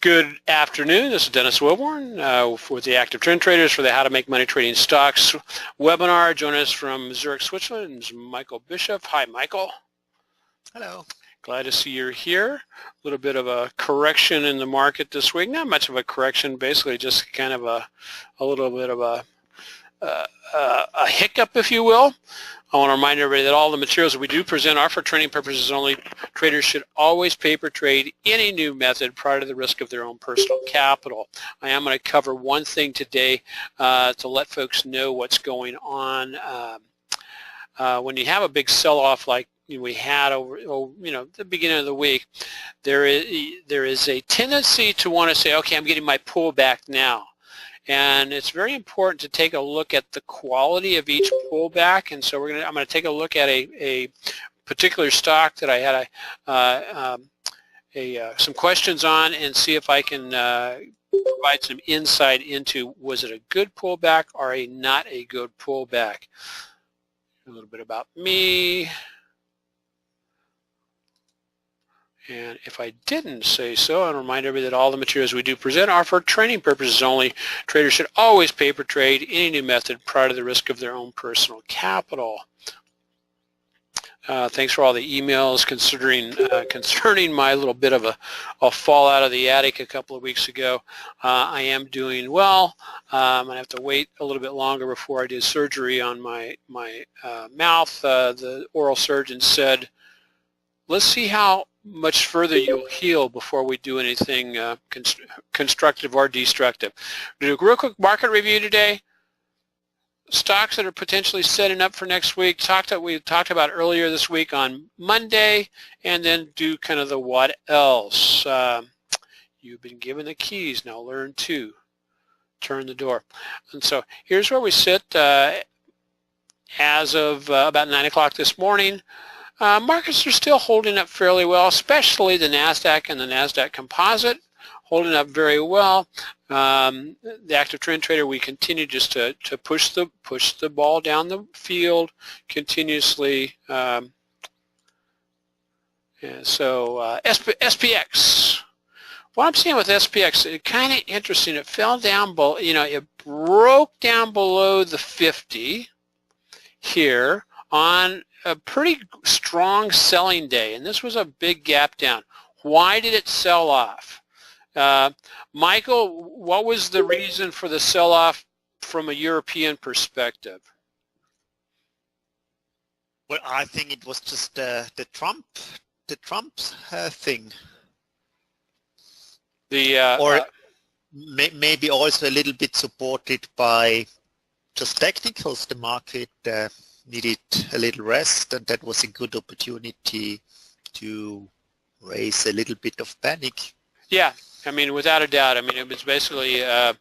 Good afternoon. This is Dennis Wilborn with the Active Trend Traders for the How to Make Money Trading Stocks webinar. Joining us from Zurich, Switzerland is Michael Bishop. Hi, Michael. Hello. Glad to see you're here. A little bit of a correction in the market this week. Not much of a correction, basically just kind of a little bit of a hiccup, if you will. I want to remind everybody that all the materials that we do present are for training purposes only. Traders should always paper trade any new method prior to the risk of their own personal capital. I am going to cover one thing today to let folks know what's going on. When you have a big sell-off like we had over the beginning of the week, there is a tendency to want to say, okay, I'm getting my pullback now. And it's very important to take a look at the quality of each pullback. And so I'm going to take a look at a particular stock that I had some questions on and see if I can provide some insight into, was it a good pullback or a not a good pullback. A little bit about me. And if I didn't say so, I'll remind everybody that all the materials we do present are for training purposes only. Traders should always paper trade any new method prior to the risk of their own personal capital. Thanks for all the emails concerning my little bit of a fall out of the attic a couple of weeks ago. I am doing well. I'm going to have to wait a little bit longer before I do surgery on my mouth. The oral surgeon said, let's see how much further you'll heal before we do anything constructive or destructive. We'll do a real quick market review today. Stocks that are potentially setting up for next week. We talked about earlier this week on Monday, and then do kind of the what else. You've been given the keys. Now learn to turn the door. And so here's where we sit as of about 9 o'clock this morning. Markets are still holding up fairly well, especially the NASDAQ and the NASDAQ Composite, holding up very well. The Active Trend Trader, we continue just to push the ball down the field continuously. SPX. What I'm seeing with SPX, it's kind of interesting. It fell down, it broke down below the 50 here on a pretty strong selling day, and this was a big gap down. Why did it sell off? Michael, what was the reason for the sell-off from a European perspective? Well, I think it was just the Trump thing. Maybe also a little bit supported by just technicals. The market needed a little rest, and that was a good opportunity to raise a little bit of panic. Yeah, I mean, without a doubt. I mean, it was basically, I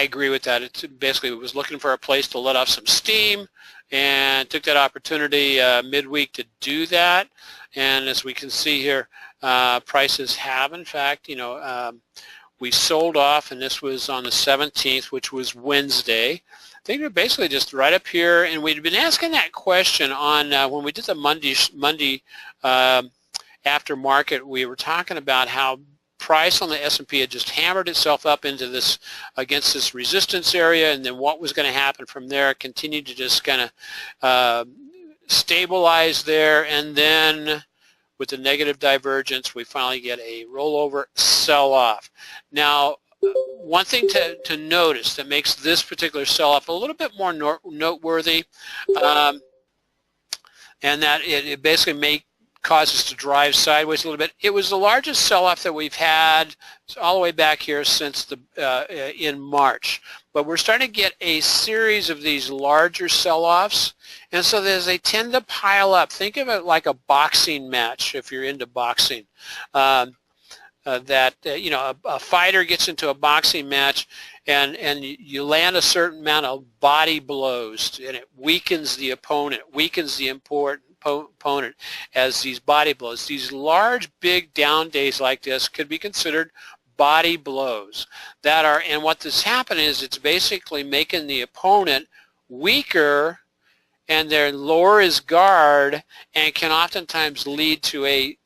agree with that. It was looking for a place to let off some steam, and took that opportunity midweek to do that. And as we can see here, prices have, in fact, we sold off, and this was on the 17th, which was Wednesday. I think we're basically just right up here, and we'd been asking that question on when we did the Monday after market. We were talking about how price on the S&P had just hammered itself up into this, against this resistance area, and then what was going to happen from there. It continued to just kind of stabilize there, and then with the negative divergence, we finally get a rollover sell-off. Now, one thing to notice that makes this particular sell-off a little bit more noteworthy, and that it basically causes to drive sideways a little bit. It was the largest sell-off that we've had all the way back here since in March. But we're starting to get a series of these larger sell-offs, and so they tend to pile up. Think of it like a boxing match if you're into boxing. A fighter gets into a boxing match, and you land a certain amount of body blows, and it weakens the opponent, opponent as these body blows. These large, big down days like this could be considered body blows and what this happens is it's basically making the opponent weaker and then lower his guard, and can oftentimes lead to a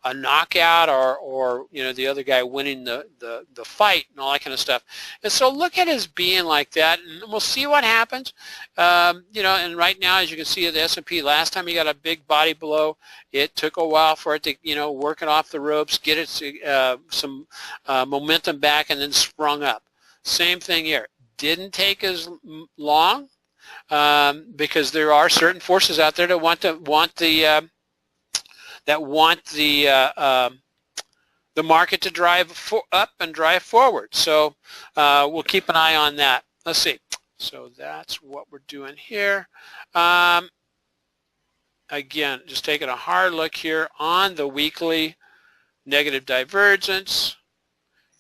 a knockout or you know, the other guy winning the fight and all that kind of stuff. And so look at it as being like that, and we'll see what happens. You know, and right now, as you can see, the S&P, last time you got a big body blow, it took a while for it to, you know, work it off the ropes, get it some momentum back, and then sprung up. Same thing here. Didn't take as long because there are certain forces out there that want the market to drive up and drive forward. So we'll keep an eye on that. Let's see. So that's what we're doing here. Again, just taking a hard look here on the weekly negative divergence,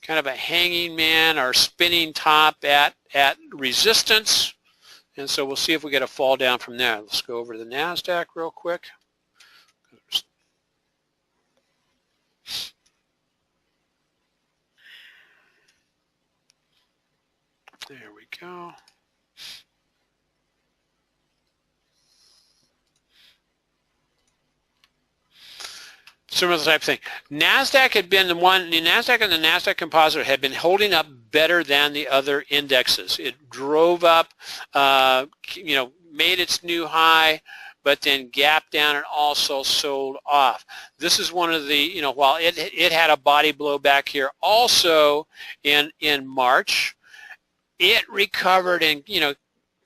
kind of a hanging man or spinning top at resistance. And so we'll see if we get a fall down from there. Let's go over to the NASDAQ real quick. There we go. Similar type of thing. NASDAQ had been the NASDAQ and the NASDAQ composite had been holding up better than the other indexes. It drove up, you know, made its new high, but then gapped down and also sold off. This is one of the, you know, while it had a body blow back here also in March, it recovered and, you know,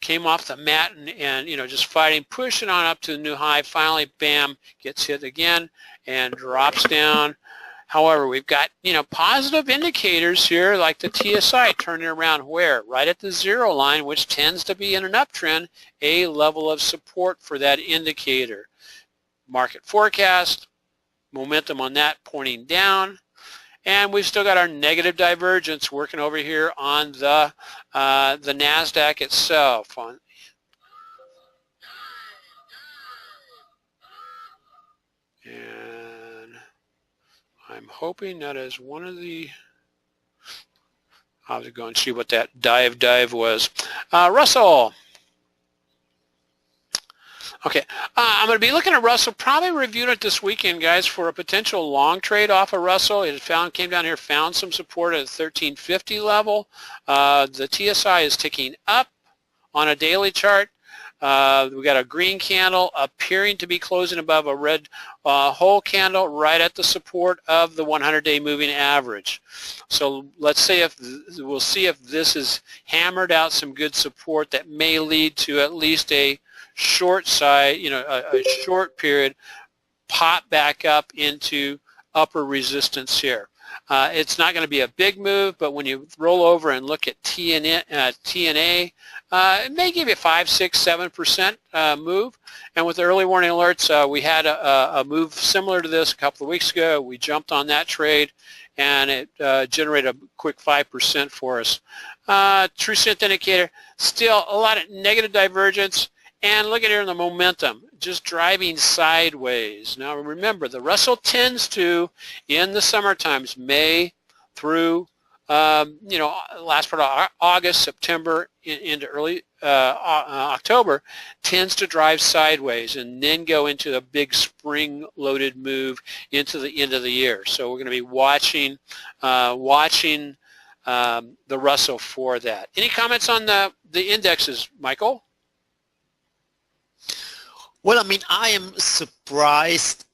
came off the mat and you know, just fighting, pushing on up to the new high. Finally, bam, gets hit again and drops down. However, we've got, you know, positive indicators here like the TSI turning around where? Right at the 0 line, which tends to be in an uptrend, a level of support for that indicator. Market forecast, momentum on that pointing down. And we've still got our negative divergence working over here on the NASDAQ itself. And I'm hoping that is one of the, I'll go and see what that dive was. Russell. Okay, I'm going to be looking at Russell, probably reviewing it this weekend, guys, for a potential long trade off of Russell. It came down here, found some support at the 1350 level. The TSI is ticking up on a daily chart. We got a green candle appearing to be closing above a red whole candle right at the support of the 100-day moving average. So let's say we'll see if this is hammered out some good support that may lead to at least a short side, you know, a short period pop back up into upper resistance here. It's not going to be a big move, but when you roll over and look at TNA, it may give you 5, 6, 7% move. And with the early warning alerts, we had a move similar to this a couple of weeks ago. We jumped on that trade, and it generated a quick 5% for us. True strength indicator, still a lot of negative divergence. And look at here in the momentum, just driving sideways. Now remember, the Russell tends to, in the summer times, May through, you know, last part of August, September, into early October, tends to drive sideways and then go into a big spring-loaded move into the end of the year. So we're going to be watching the Russell for that. Any comments on the indexes, Michael? Well, I mean, I am surprised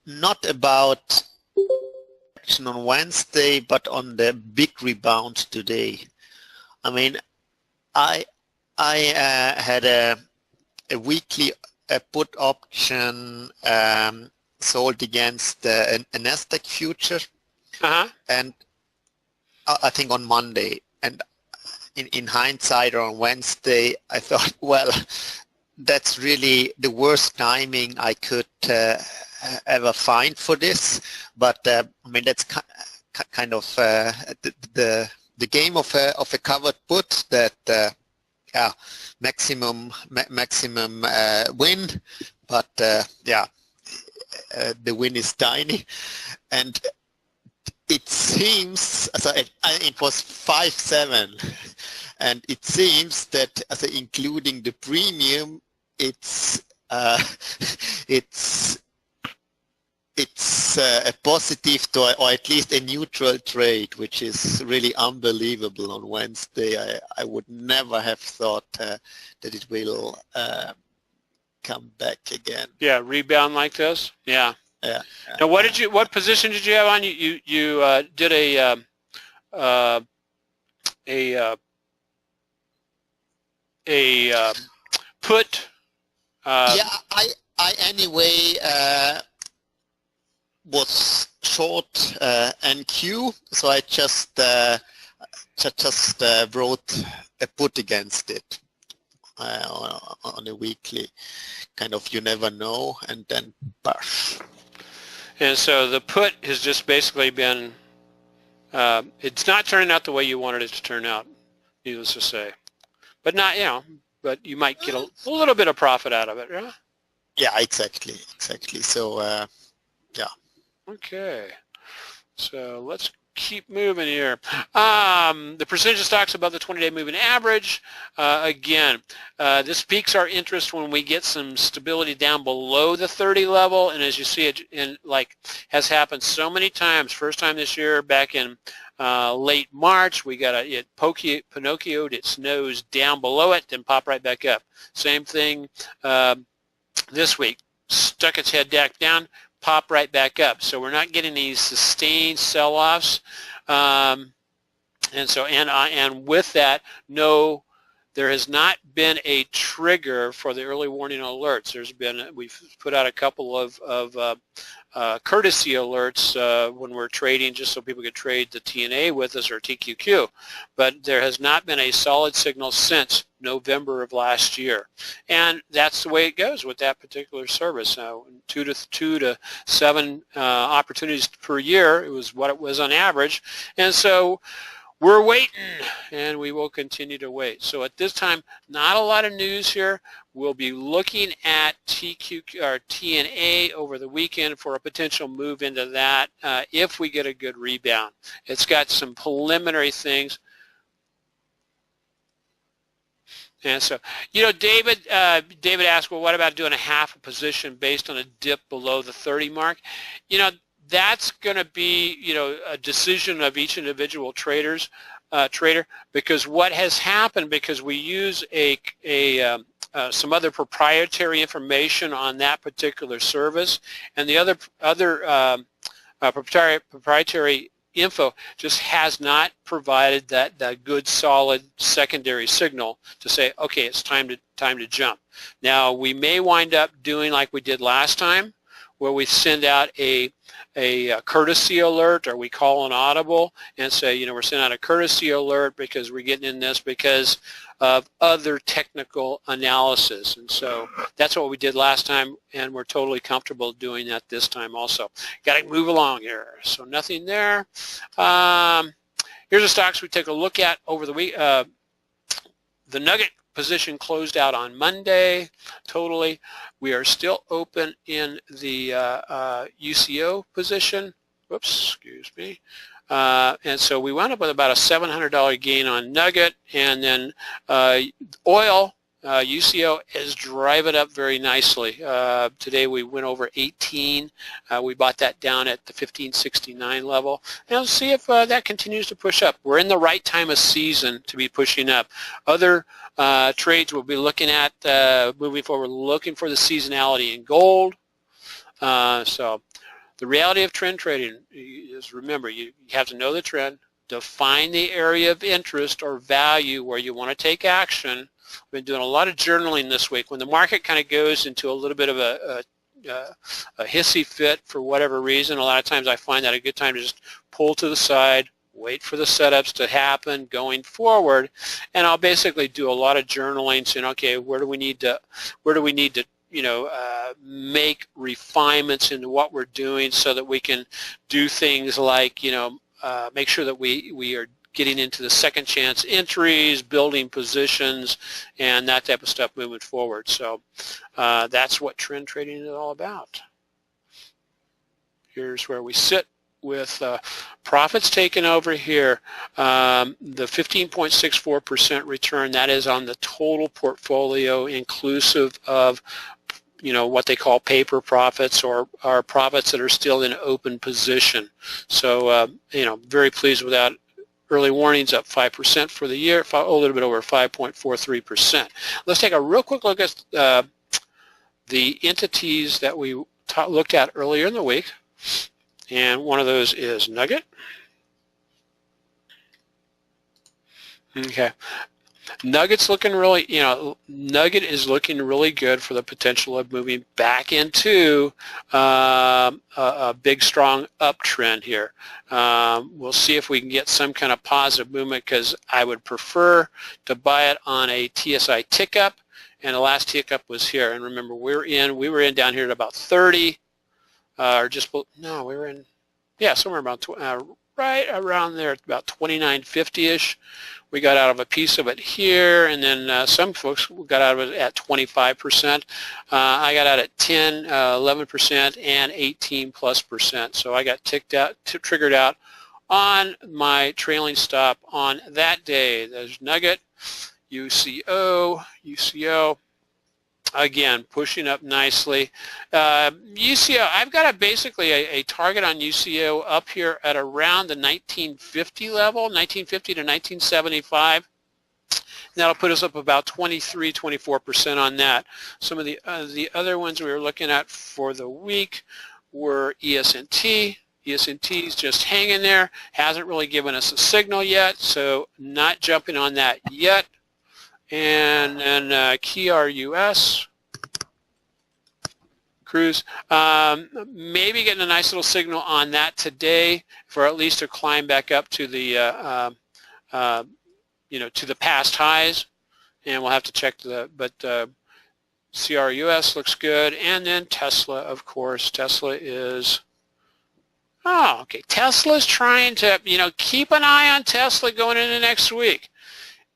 not about action on Wednesday, but on the big rebound today. I mean, I had a weekly put option sold against a Nasdaq future, and I think on Monday. And in hindsight, or on Wednesday, I thought, well, that's really the worst timing I could ever find for this. But I mean, that's kind of the game of a covered put, that yeah, maximum win, but yeah, the win is tiny, and it seems so. It was 5.7, and it seems that including the premium, it's it's a positive to, or at least a neutral trade, which is really unbelievable on Wednesday. I would never have thought that it will come back again. Yeah, rebound like this. Yeah. Yeah. Now, what position did you have on? You did a put. Yeah, I anyway was short NQ, so I just wrote a put against it on a weekly, kind of you never know, and then bash. And so the put has just basically been, it's not turning out the way you wanted it to turn out, needless to say. But not, but you might get a little bit of profit out of it, yeah? Yeah, exactly. So, yeah. Okay. So let's keep moving here. The percentage of stocks above the 20-day moving average. Again, this piques our interest when we get some stability down below the 30 level, and as you see, it has happened so many times. First time this year, back in late March, we got it Pinocchio'd its nose down below it, then pop right back up. Same thing this week. Stuck its head back down, pop right back up. So we're not getting these sustained sell-offs, and with that, no, there has not been a trigger for the early warning alerts. We've put out a couple of courtesy alerts when we're trading, just so people could trade the TNA with us or TQQ, but there has not been a solid signal since November of last year, and that's the way it goes with that particular service. 2 to 7 opportunities per year. It was what it was on average, and so we're waiting, and we will continue to wait. So at this time, not a lot of news here. We'll be looking at TQQ or TNA over the weekend for a potential move into that if we get a good rebound. It's got some preliminary things. And so, David asked, well, what about doing a half a position based on a dip below the 30 mark? That's going to be, a decision of each individual trader, because what has happened, because we use some other proprietary information on that particular service, and the other proprietary info just has not provided that good solid secondary signal to say, okay, it's time to jump. Now we may wind up doing like we did last time, where we send out a courtesy alert, or we call an audible and say, we're sending out a courtesy alert because we're getting in this because of other technical analysis. And so that's what we did last time, and we're totally comfortable doing that this time also. Got to move along here. So nothing there. Here's the stocks we take a look at over the week. The Nugget position closed out on Monday totally. We are still open in the UCO position. Whoops, excuse me. And so we wound up with about a $700 gain on Nugget, and then oil, UCO is driving up very nicely. Today we went over 18. We bought that down at the 1569 level. And let's see if that continues to push up. We're in the right time of season to be pushing up. Other trades we'll be looking at moving forward, looking for the seasonality in gold. So the reality of trend trading is, remember, you have to know the trend, define the area of interest or value where you want to take action. We've been doing a lot of journaling this week. When the market kind of goes into a little bit of a hissy fit for whatever reason, a lot of times I find that a good time to just pull to the side, wait for the setups to happen going forward, and I'll basically do a lot of journaling, saying, okay, where do we need to make refinements into what we're doing so that we can do things like, make sure that we are getting into the second chance entries, building positions, and that type of stuff moving forward. So that's what trend trading is all about. Here's where we sit with profits taken over here. The 15.64% return, that is on the total portfolio inclusive of what they call paper profits or profits that are still in open position. So, very pleased with that. Early warnings up 5% for the year, a little bit over 5.43%. Let's take a real quick look at the entities that we looked at earlier in the week. And one of those is Nugget. Okay. Nugget's looking really, Nugget is looking really good for the potential of moving back into a big, strong uptrend here. We'll see if we can get some kind of positive movement because I would prefer to buy it on a TSI tick up, and the last tick up was here. And remember, we were in down here at about 30, or just no, we were in, yeah, somewhere about right around there, about 29.50ish. We got out of a piece of it here, and then some folks got out of it at 25%. I got out at 10, 11%, and 18+%. So I got triggered out on my trailing stop on that day. There's Nugget, UCO, again, pushing up nicely. UCO, I've got basically a target on UCO up here at around the 1950 level, 1950 to 1975. That'll put us up about 23, 24% on that. Some of the other ones we were looking at for the week were ESNT. ESNT is just hanging there, hasn't really given us a signal yet, so not jumping on that yet. And then KRUS, Cruise, maybe getting a nice little signal on that today for at least a climb back up to the to the past highs, and we'll have to check but CRUS looks good, and then Tesla, of course. Tesla is, okay, Tesla's trying to, keep an eye on Tesla going into next week.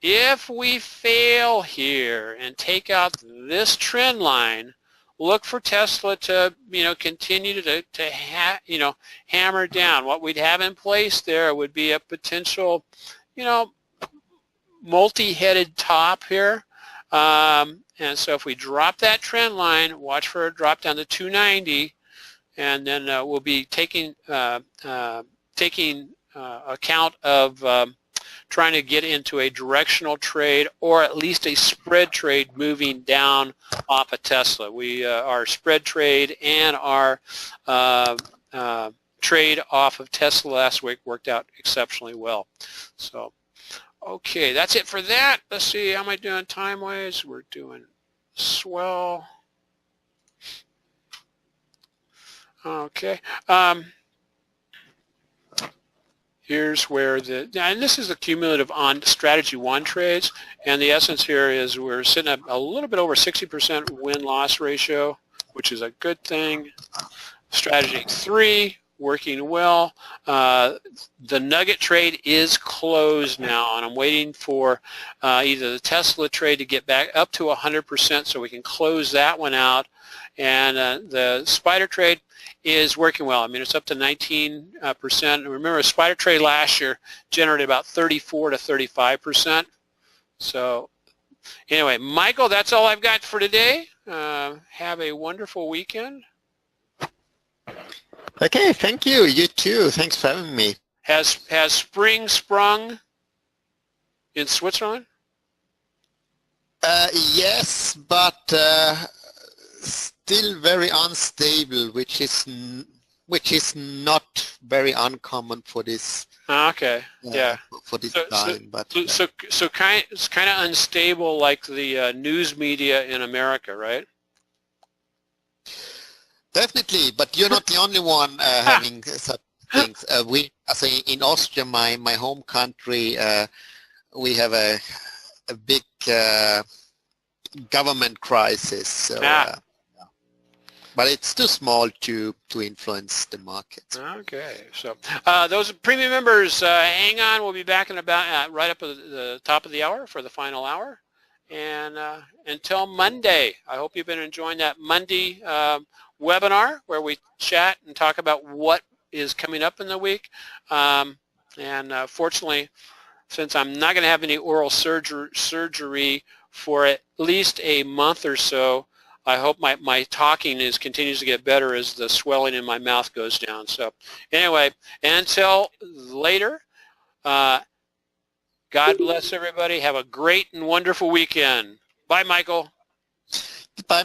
If we fail here and take out this trend line, look for Tesla to, continue to hammer down. What we'd have in place there would be a potential, multi-headed top here. And so if we drop that trend line, watch for a drop down to 290, and then we'll be taking account of trying to get into a directional trade or at least a spread trade moving down off of Tesla. Our spread trade and our trade off of Tesla last week worked out exceptionally well. So, okay, that's it for that. Let's see, how am I doing time-wise? We're doing swell. Okay. Here's where and this is the cumulative on strategy 1 trades, and the essence here is we're sitting at a little bit over 60% win-loss ratio, which is a good thing. Strategy 3 working well. The Nugget trade is closed now, and I'm waiting for either the Tesla trade to get back up to 100% so we can close that one out, and the Spider trade is working well. I mean, it's up to 19%. Remember, Spider trade last year generated about 34 to 35%. So anyway, Michael, that's all I've got for today. Have a wonderful weekend. Okay, thank you. You too. Thanks for having me. Has spring sprung in Switzerland? Yes, but still very unstable, which is not very uncommon for this. Okay, yeah. For this time, but it's kind of unstable, like the news media in America, right? Definitely, but you're not the only one having such things. So in Austria, my home country, we have a big government crisis. So, but it's too small to influence the markets. Okay, so those premium members, hang on. We'll be back in about right up at the top of the hour for the final hour. And until Monday, I hope you've been enjoying that Monday webinar where we chat and talk about what is coming up in the week. Fortunately, since I'm not going to have any oral surgery for at least a month or so, I hope my talking continues to get better as the swelling in my mouth goes down. So anyway, until later, God bless everybody. Have a great and wonderful weekend. Bye, Michael. Goodbye.